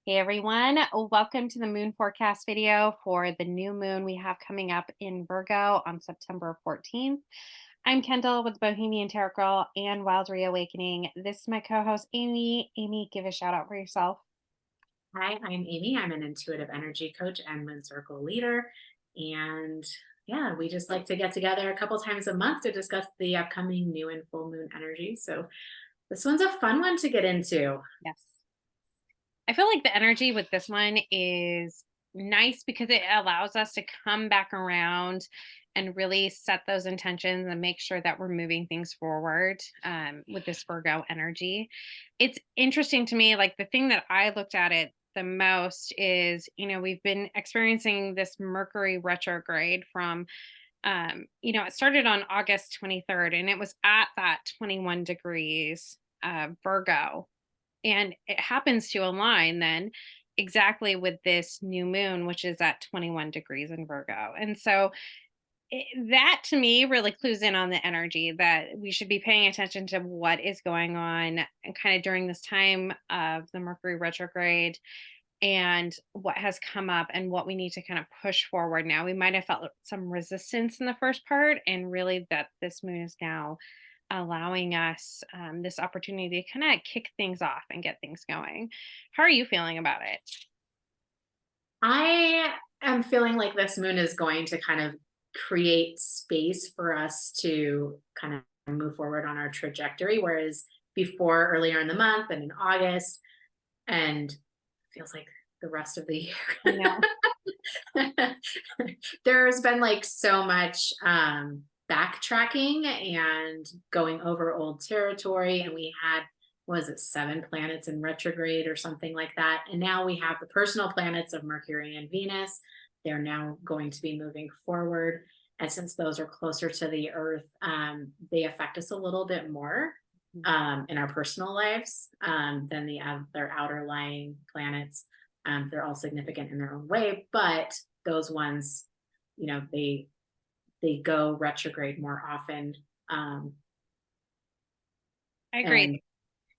Hey everyone, welcome to the moon forecast video for the new moon we have coming up in Virgo on September 14th. I'm Kendall with Bohemian Tarot Girl and Wild Reawakening. This is my co-host Amy. Amy, give a shout out for yourself. Hi, I'm Amy. I'm an intuitive energy coach and Moon Circle leader. And yeah, we just like to get together a couple times a month to discuss the upcoming new and full moon energy. So this one's a fun one to get into. Yes. I feel like the energy with this one is nice because it allows us to come back around and really set those intentions and make sure that we're moving things forward with this Virgo energy. It's interesting to me, like the thing that I looked at it the most is, we've been experiencing this Mercury retrograde from, it started on August 23rd and it was at that 21 degrees Virgo, and it happens to align then exactly with this new moon, which is at 21 degrees in Virgo. And so that to me really clues in on the energy that we should be paying attention to what is going on and kind of during this time of the Mercury retrograde and what has come up and what we need to kind of push forward now. We might have felt some resistance in the first part, and really that this moon is now allowing us this opportunity to kind of kick things off and get things going. How are you feeling about it? I am feeling like this moon is going to kind of create space for us to kind of move forward on our trajectory. Whereas before, earlier in the month and in August, and feels like the rest of the I year. know. There's been like so much backtracking and going over old territory, and we had, was it, seven planets in retrograde or something like that, and now we have the personal planets of Mercury and Venus. They're now going to be moving forward, and since those are closer to the earth, they affect us a little bit more in our personal lives than the other outer lying planets. They're all significant in their own way, but those ones, they go retrograde more often, um, I agree. and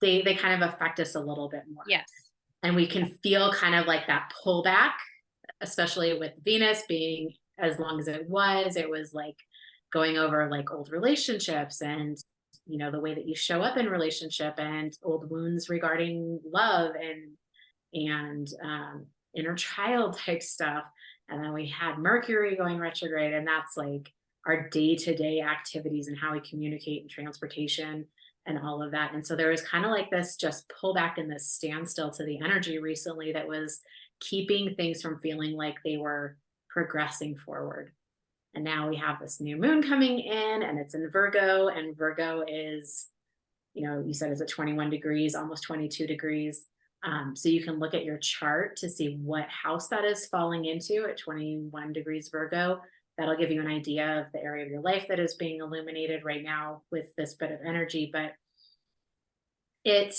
they kind of affect us a little bit more. Yes. And we can feel kind of like that pullback, especially with Venus being as long as it was like going over like old relationships and the way that you show up in relationship and old wounds regarding love and inner child type stuff. And then we had Mercury going retrograde, and that's like our day-to-day activities and how we communicate and transportation and all of that. And so there was kind of like this just pullback and this standstill to the energy recently that was keeping things from feeling like they were progressing forward. And now we have this new moon coming in, and it's in Virgo, and Virgo is, you said it's at 21 degrees, almost 22 degrees. So you can look at your chart to see what house that is falling into at 21 degrees Virgo. That'll give you an idea of the area of your life that is being illuminated right now with this bit of energy. But it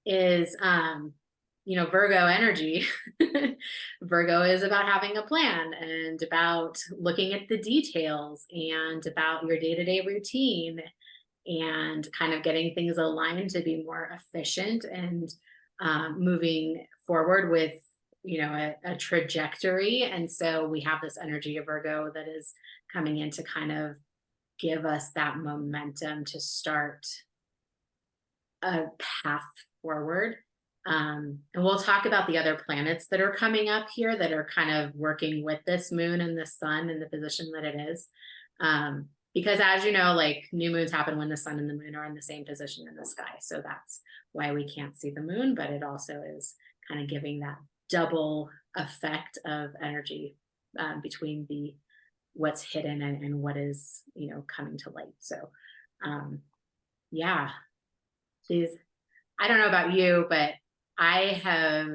is, Virgo energy. Virgo is about having a plan and about looking at the details and about your day to day routine and kind of getting things aligned to be more efficient and moving forward with a trajectory. And so we have this energy of Virgo that is coming in to kind of give us that momentum to start a path forward. And we'll talk about the other planets that are coming up here that are kind of working with this moon and the sun in the position that it is. Because as you know, like new moons happen when the sun and the moon are in the same position in the sky. So that's why we can't see the moon, but it also is kind of giving that double effect of energy between the what's hidden and what is, coming to light. So yeah, these, I don't know about you, but I have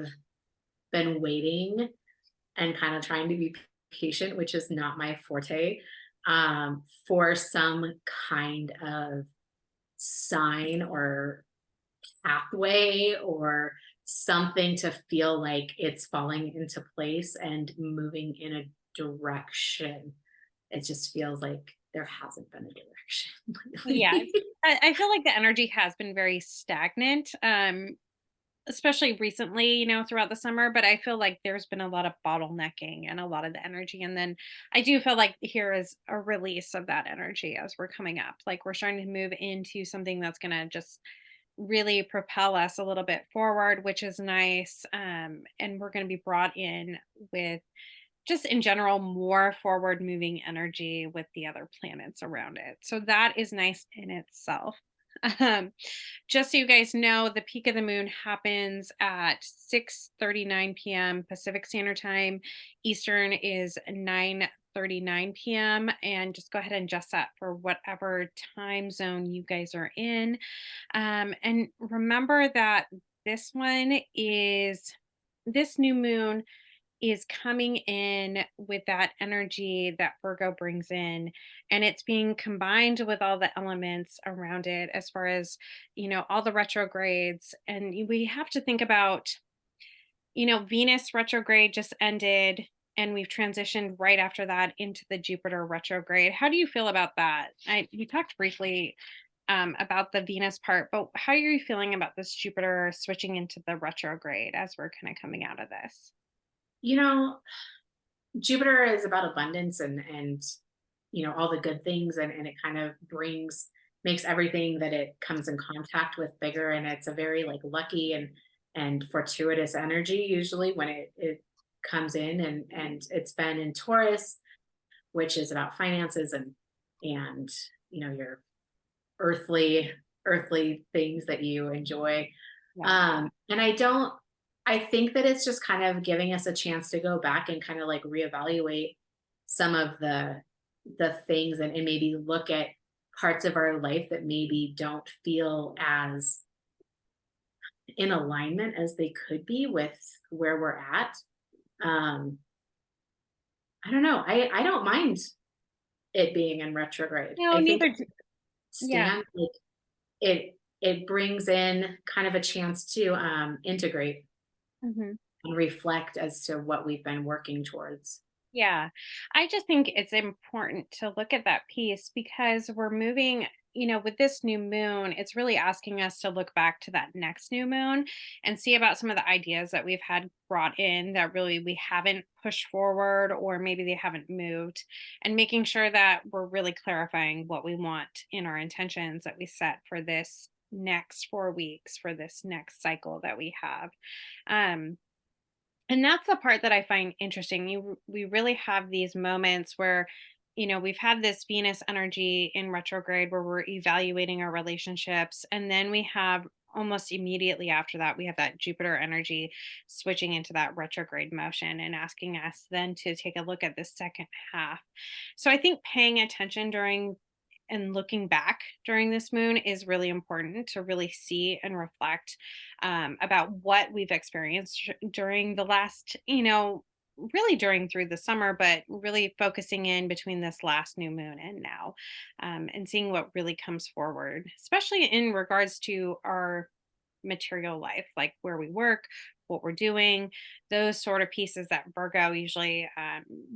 been waiting and kind of trying to be patient, which is not my forte, for some kind of sign or pathway or something to feel like it's falling into place and moving in a direction. It just feels like there hasn't been a direction Yeah. lately. I feel like the energy has been very stagnant. especially recently, throughout the summer, but I feel like there's been a lot of bottlenecking and a lot of the energy. And then I do feel like here is a release of that energy as we're coming up. Like we're starting to move into something that's going to just really propel us a little bit forward, which is nice. And we're going to be brought in with just in general more forward moving energy with the other planets around it. So that is nice in itself. Um, just so you guys know, the peak of the moon happens at 6:39 p.m. Pacific Standard Time. Eastern is 9:39 p.m. And just go ahead and adjust that for whatever time zone you guys are in. And remember that this one is this new moon is coming in with that energy that Virgo brings in, and it's being combined with all the elements around it as far as, all the retrogrades. And we have to think about, Venus retrograde just ended, and we've transitioned right after that into the Jupiter retrograde. How do you feel about that? We talked briefly about the Venus part, but how are you feeling about this Jupiter switching into the retrograde as we're kind of coming out of this? You know, Jupiter is about abundance and all the good things, and it kind of makes everything that it comes in contact with bigger, and it's a very like lucky and fortuitous energy usually when it comes in, and it's been in Taurus, which is about finances and your earthly things that you enjoy. Yeah. And I think that it's just kind of giving us a chance to go back and kind of like reevaluate some of the things, and maybe look at parts of our life that maybe don't feel as in alignment as they could be with where we're at. Um, I don't know. I don't mind it being in retrograde. No, I think neither it do. Yeah. stands like it brings in kind of a chance to integrate Mhm. and reflect as to what we've been working towards. Yeah. I just think it's important to look at that piece because we're moving, with this new moon, it's really asking us to look back to that next new moon and see about some of the ideas that we've had brought in that really we haven't pushed forward or maybe they haven't moved, and making sure that we're really clarifying what we want in our intentions that we set for this next 4 weeks, for this next cycle that we have. Um, And that's the part that I find interesting. We really have these moments where, we've had this Venus energy in retrograde where we're evaluating our relationships. And then we have almost immediately after that, we have that Jupiter energy switching into that retrograde motion and asking us then to take a look at the second half. So I think paying attention during and looking back during this moon is really important to really see and reflect about what we've experienced during the last, really during through the summer, but really focusing in between this last new moon and now, and seeing what really comes forward, especially in regards to our material life, like where we work, what we're doing, those sort of pieces that Virgo usually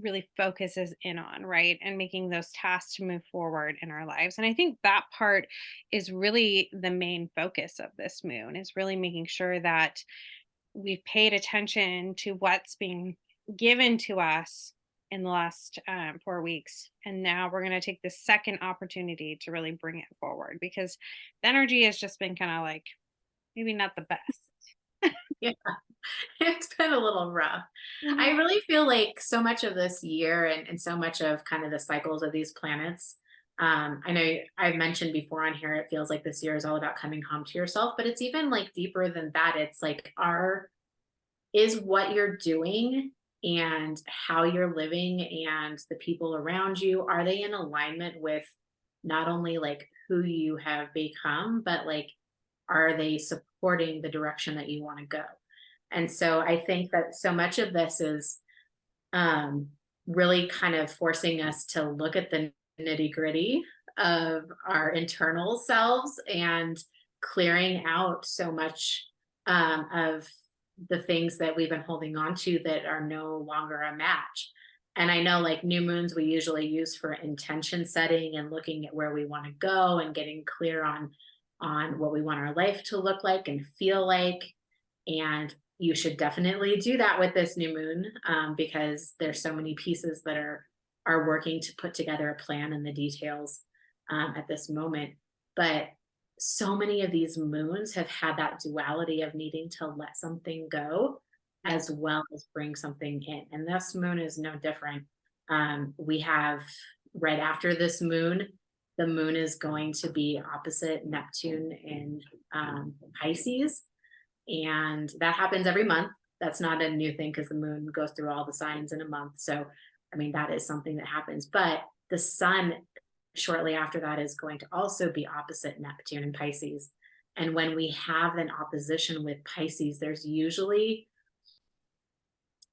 really focuses in on, right? And making those tasks to move forward in our lives. And I think that part is really the main focus of this moon, is really making sure that we've paid attention to what's being given to us in the last 4 weeks. And now we're going to take the second opportunity to really bring it forward because the energy has just been kind of like, maybe not the best. Yeah, it's been a little rough. I Mhm. really feel like so much of this year and so much of kind of the cycles of these planets. I know I've mentioned before on here, it feels like this year is all about coming home to yourself, but it's even like deeper than that. It's like, is what you're doing and how you're living and the people around you, are they in alignment with not only like who you have become, but like, are they supporting the direction that you want to go? And so I think that so much of this is um, really kind of forcing us to look at the nitty gritty of our internal selves and clearing out so much of the things that we've been holding on to that are no longer a match. And I know like new moons we usually use for intention setting and looking at where we want to go and getting clear on what we want our life to look like and feel like. And you should definitely do that with this new moon, because there's so many pieces that are working to put together a plan and the details at this moment. But so many of these moons have had that duality of needing to let something go Yeah. as well as bring something in. And this moon is no different. We have right after this moon, the moon is going to be opposite Neptune in Pisces, and that happens every month. That's not a new thing because the moon goes through all the signs in a month. So, I mean, that is something that happens. But the sun, shortly after that, is going to also be opposite Neptune in Pisces. And when we have an opposition with Pisces, there's usually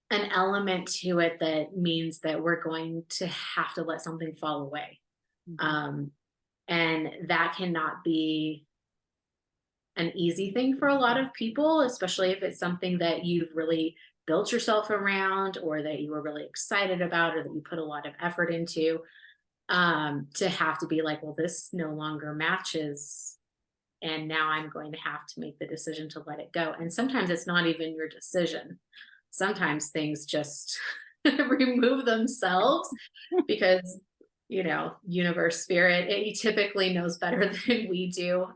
an element to it that means that we're going to have to let something fall away. Mhm. Um, and that cannot be an easy thing for a lot of people, especially if it's something that you've really built yourself around or that you were really excited about or that you put a lot of effort into, to have to be like, well, this no longer matches. And now I'm going to have to make the decision to let it go. And sometimes it's not even your decision. Sometimes things just remove themselves because, universe spirit, it typically knows better than we do.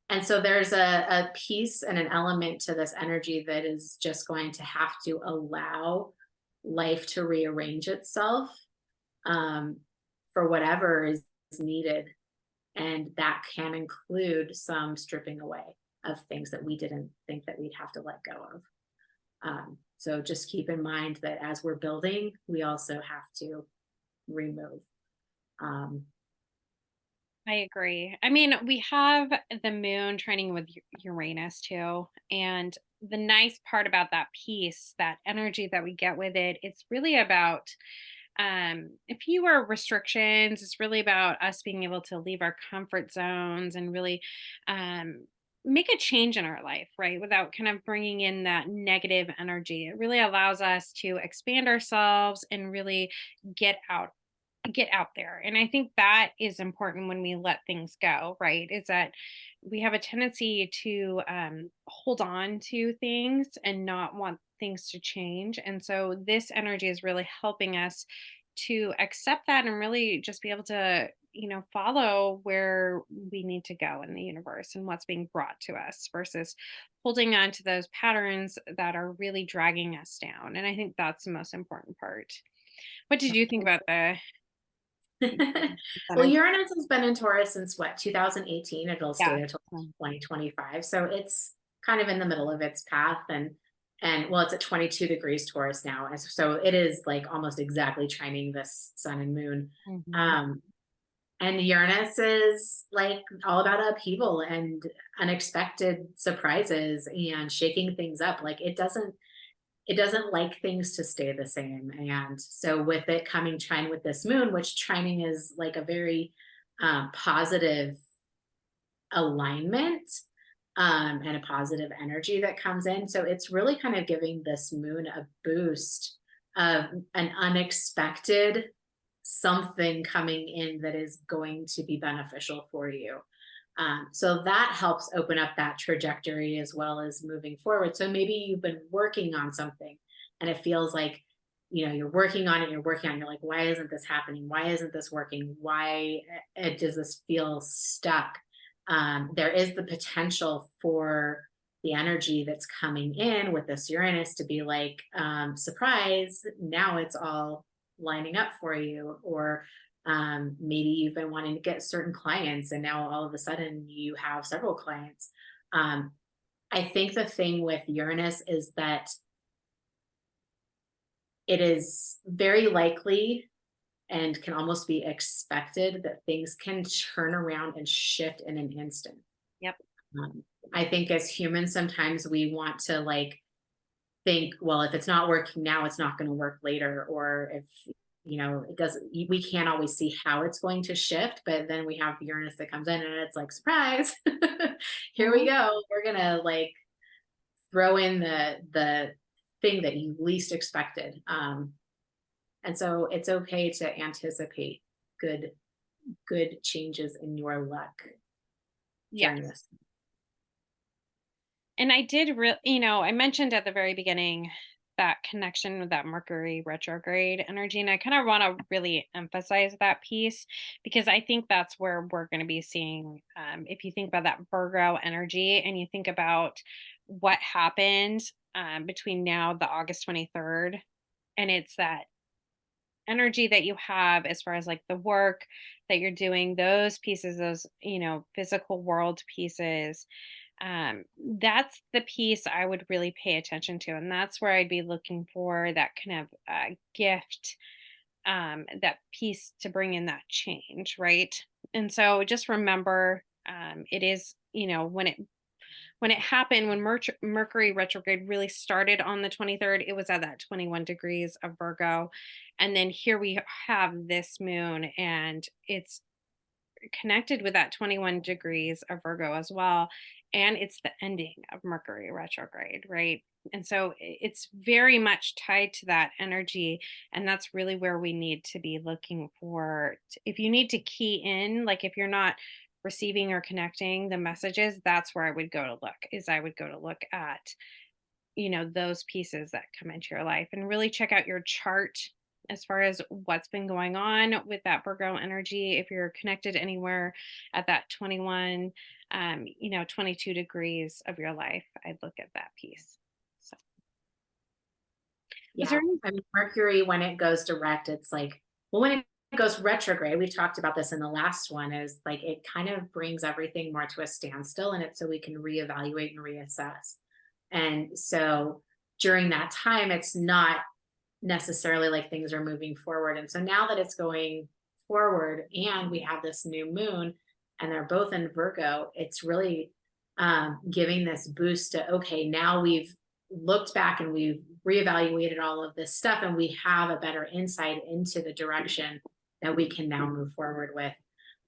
And so there's a piece and an element to this energy that is just going to have to allow life to rearrange itself, um, for whatever is needed. And that can include some stripping away of things that we didn't think that we'd have to let go of. So just keep in mind that as we're building, we also have to remove. Um, I agree. I mean, we have the moon training with Uranus too. And the nice part about that piece, that energy that we get with it, it's really about fewer restrictions. It's really about us being able to leave our comfort zones and really um, make a change in our life, right? Without kind of bringing in that negative energy. It really allows us to expand ourselves and really get out get out there. And I think that is important when we let things go, right? Is that we have a tendency to hold on to things and not want things to change. And so this energy is really helping us to accept that and really just be able to, follow where we need to go in the universe and what's being brought to us versus holding on to those patterns that are really dragging us down. And I think that's the most important part. What did you think about the well, energy? Uranus has been in Taurus since what, 2018. It'll stay Yeah. there till 2025. So it's kind of in the middle of its path, and well, it's at 22 degrees Taurus now. And so it is like almost exactly trining this sun and moon. Mhm. Um, and Uranus is like all about upheaval and unexpected surprises and shaking things up. Like it doesn't like things to stay the same. And so with it coming trine with this moon, which trining is like a very positive alignment, and a positive energy that comes in. So it's really kind of giving this moon a boost of an unexpected something coming in that is going to be beneficial for you. So that helps open up that trajectory as well as moving forward. So maybe you've been working on something and it feels like, you're working on it, you're working on it, you're like, why isn't this happening? Why isn't this working? Why does this feel stuck? There is the potential for the energy that's coming in with this Uranus to be like, surprise, now it's all lining up for you. Or maybe you've been wanting to get certain clients and now all of a sudden you have several clients. um, I think the thing with Uranus is that it is very likely and can almost be expected that things can turn around and shift in an instant. Yep. um, I think as humans sometimes we want to like think, well, if it's not working now, it's not going to work later. Or if, it doesn't, we can't always see how it's going to shift. But then we have Uranus that comes in and it's like, surprise, here we Mhm. go. We're going to like throw in the thing that you least expected. And so it's okay to anticipate good, good changes in your luck during Yes. this. And I did I mentioned at the very beginning that connection with that Mercury retrograde energy. And I kind of want to really emphasize that piece because I think that's where we're going to be seeing, if you think about that Virgo energy and you think about what happened between now, the August 23rd, and it's that energy that you have as far as like the work that you're doing, those pieces, those, physical world pieces, that's the piece I would really pay attention to. And that's where I'd be looking for that kind of gift, that piece to bring in that change, right? And so just remember, it is, when it happened, when Mercury retrograde really started on the 23rd, it was at that 21 degrees of Virgo. And then here we have this moon, and it's connected with that 21 degrees of Virgo as well. And it's the ending of Mercury retrograde, right? And so it's very much tied to that energy. And that's really where we need to be looking for. If you need to key in, like if you're not receiving or connecting the messages, that's where I would go to look, is I would go to look at, those pieces that come into your life and really check out your chart as far as what's been going on with that Virgo energy. If you're connected anywhere at that 21, 22 degrees of your life, I'd look at that piece. So, was there Yeah. any, I mean, Mercury, when it goes direct, it's like, well, when it goes retrograde, we talked about this in the last one, is like it kind of brings everything more to a standstill and it's so we can reevaluate and reassess. And so during that time, it's not necessarily like things are moving forward. And so now that it's going forward and we have this new moon and they're both in Virgo, it's really giving this boost to, okay, now we've looked back and we've reevaluated all of this stuff and we have a better insight into the direction that we can now move forward with.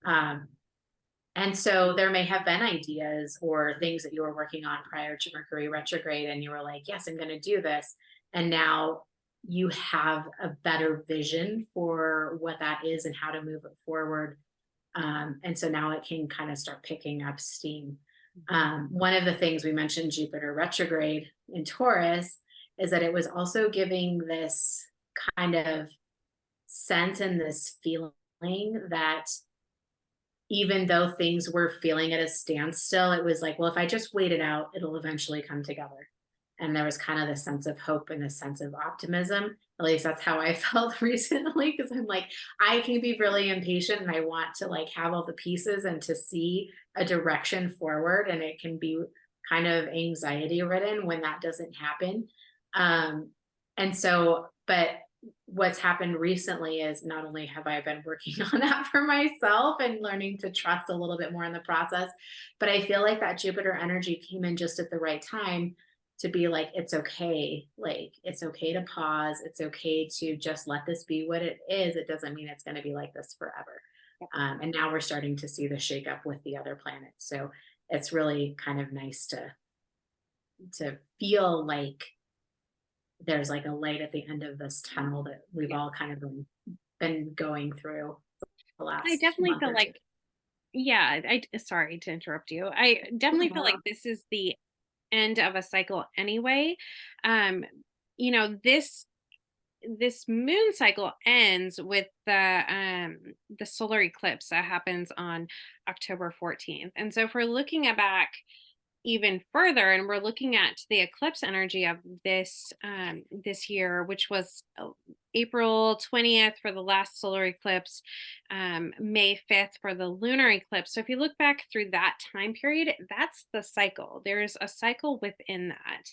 Um, and so there may have been ideas or things that you were working on prior to Mercury retrograde, and you were like, yes, I'm going to do this. And now you have a better vision for what that is and how to move it forward. And so now it can kind of start picking up steam. One of the things we mentioned, Jupiter retrograde in Taurus, is that it was also giving this kind of sense and this feeling that even though things were feeling at a standstill, it was like, well, if I just wait it out, it'll eventually come together. And there was kind of this sense of hope and a sense of optimism. At least that's how I felt recently, because I'm like, I can be really impatient and I want to like have all the pieces and to see a direction forward. And it can be kind of anxiety ridden when that doesn't happen. Um, and so, but what's happened recently is not only have I been working on that for myself and learning to trust a little bit more in the process, but I feel like that Jupiter energy came in just at the right time to be like, it's okay. Like, it's okay to pause. It's okay to just let this be what it is. It doesn't mean it's going to be like this forever. And now we're starting to see the shakeup with the other planets. So it's really kind of nice to feel like there's like a light at the end of this tunnel that we've yeah, all kind of been going through the I last definitely month feel or two. like, yeah, sorry to interrupt you. I definitely feel like Mhm. this is the end of a cycle anyway. Um, this moon cycle ends with the solar eclipse that happens on October 14th. And so if we're looking at back even further and we're looking at the eclipse energy of this year, which was April 20th for the last solar eclipse, May 5th for the lunar eclipse. So if you look back through that time period, that's the cycle. There's a cycle within that,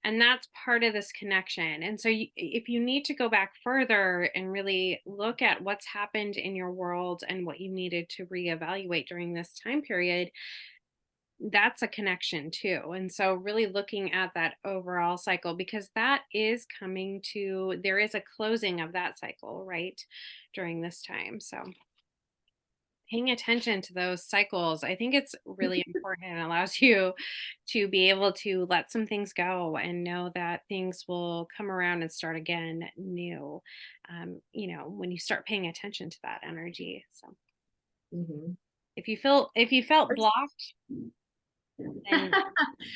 and that's part of this connection. And so if you need to go back further and really look at what's happened in your world and what you needed to reevaluate during this time period, that's a connection too. And so really looking at that overall cycle, because that is coming to, there is a closing of that cycle, right? During this time. So paying attention to those cycles, I think it's really important and allows you to be able to let some things go and know that things will come around and start again new. When you start paying attention to that energy. So Mhm. if you felt blocked, then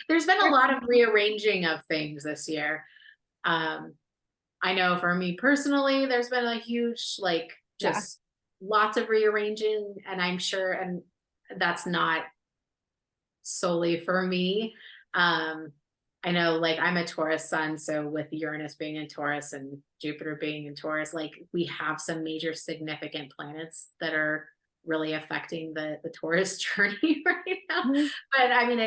There's been a lot of rearranging of things this year. Um, I know for me personally, there's been a huge, like, Yeah. just lots of rearranging, and I'm sure, and that's not solely for me. Um, I know, like, I'm a Taurus sun, so with Uranus being in Taurus and Jupiter being in Taurus, like, we have some major significant planets that are really affecting the Taurus journey right now. Mhm. But I mean,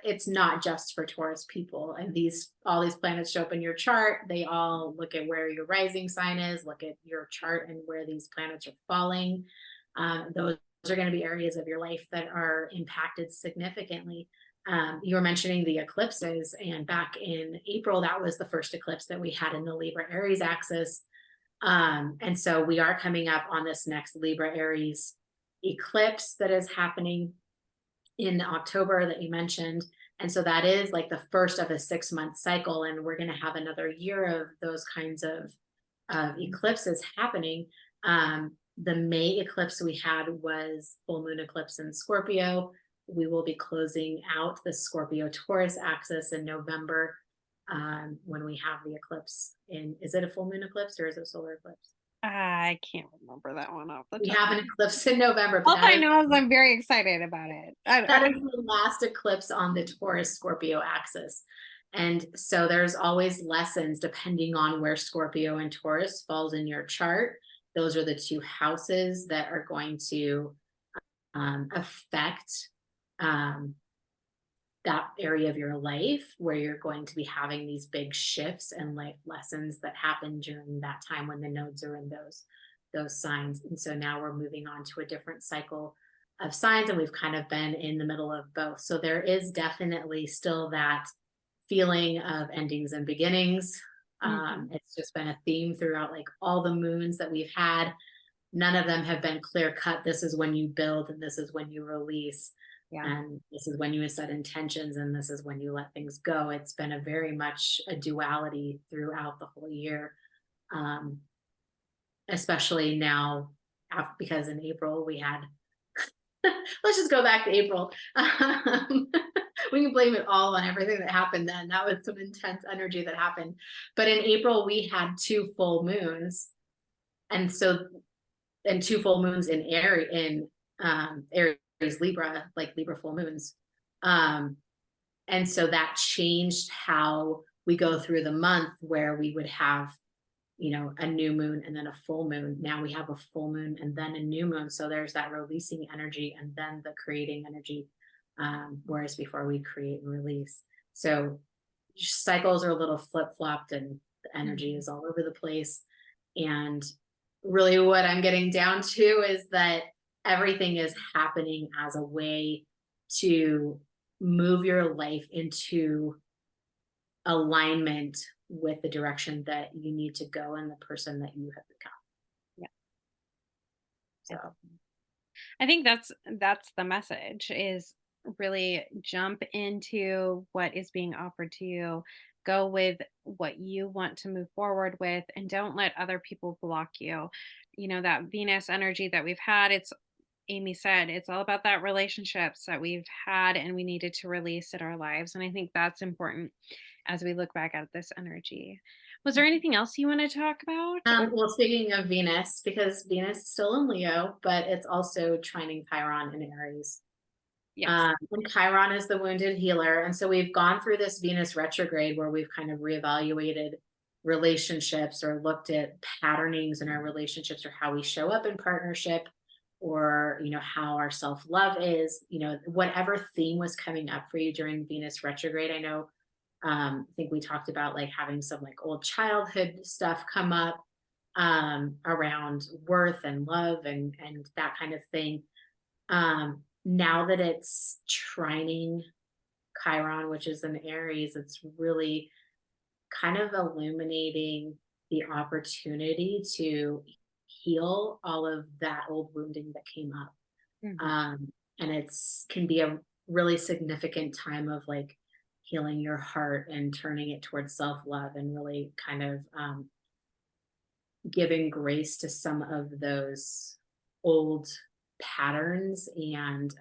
it's not just for Taurus people. And these all these planets show up in your chart. They all look at where your rising sign is, look at your chart and where these planets are falling. Those are going to be areas of your life that are impacted significantly. You were mentioning the eclipses, and back in April, that was the first eclipse that we had in the Libra Aries axis. And so we are coming up on this next Libra Aries eclipse that is happening in October that you mentioned. And so that is like the first of a 6 month cycle. And we're going to have another year of those kinds of eclipses happening. The May eclipse we had was full moon eclipse in Scorpio. We will be closing out the Scorpio Taurus axis in November, when we have the eclipse in, is it a full moon eclipse or is it a solar eclipse? I can't remember that one off the We top. have an eclipse in November, but All I know is I'm very excited about it. that is the last eclipse on the Taurus Scorpio axis. And so there's always lessons depending on where Scorpio and Taurus falls in your chart. Those are the two houses that are going to affect um, that area of your life where you're going to be having these big shifts and life lessons that happen during that time when the nodes are in those signs. And so now we're moving on to a different cycle of signs, and we've kind of been in the middle of both. So there is definitely still that feeling of endings and beginnings. Mhm. It's just been a theme throughout, like, all the moons that we've had. None of them have been clear cut. This is when you build and this is when you release. Yeah. And this is when you set intentions and this is when you let things go. It's been a very much a duality throughout the whole year. Um, Especially now, because in April we had, let's just go back to April. We can blame it all on everything that happened then. That was some intense energy that happened. But in April, we had two full moons. And so, and two full moons in Aries Libra, like Libra full moons. Um, and so that changed how we go through the month, where we would have, a new moon and then a full moon. Now we have a full moon and then a new moon. So there's that releasing energy and then the creating energy. Whereas before we create and release. So cycles are a little flip flopped and the energy Mhm. is all over the place. And really, what I'm getting down to is that everything is happening as a way to move your life into alignment with the direction that you need to go and the person that you have become. Yeah. So, I think that's the message is really jump into what is being offered to you. Go with what you want to move forward with and don't let other people block you. That Venus energy that we've had, it's Amy said, it's all about that relationships that we've had and we needed to release in our lives. And I think that's important as we look back at this energy. Was there anything else you want to talk about? well, speaking of Venus, because Venus is still in Leo, but it's also trining Chiron in Aries. Yes. And Chiron is the wounded healer. And so we've gone through this Venus retrograde where we've kind of reevaluated relationships or looked at patternings in our relationships or how we show up in partnership, or, how our self-love is, whatever theme was coming up for you during Venus retrograde. I know, I think we talked about like having some like old childhood stuff come up, around worth and love and that kind of thing. Now that it's trining Chiron, which is an Aries, it's really kind of illuminating the opportunity to heal all of that old wounding that came up. Mhm. And it's can be a really significant time of like healing your heart and turning it towards self-love and really kind of giving grace to some of those old patterns and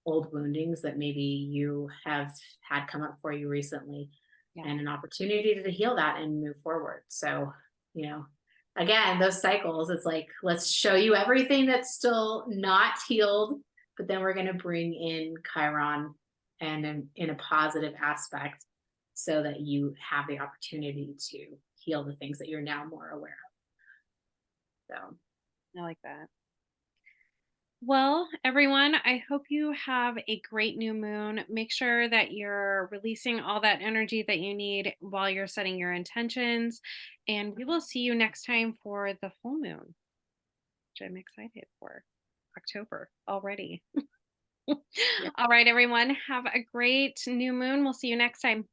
old woundings that maybe you have had come up for you recently, Yeah. and an opportunity to heal that and move forward. So, you know, again, those cycles, it's like, let's show you everything that's still not healed, but then we're going to bring in Chiron and in a positive aspect so that you have the opportunity to heal the things that you're now more aware of. So, I like that. Well, everyone, I hope you have a great new moon. Make sure that you're releasing all that energy that you need while you're setting your intentions. And we will see you next time for the full moon, which I'm excited for. October already. yeah. All right, everyone, have a great new moon. We'll see you next time.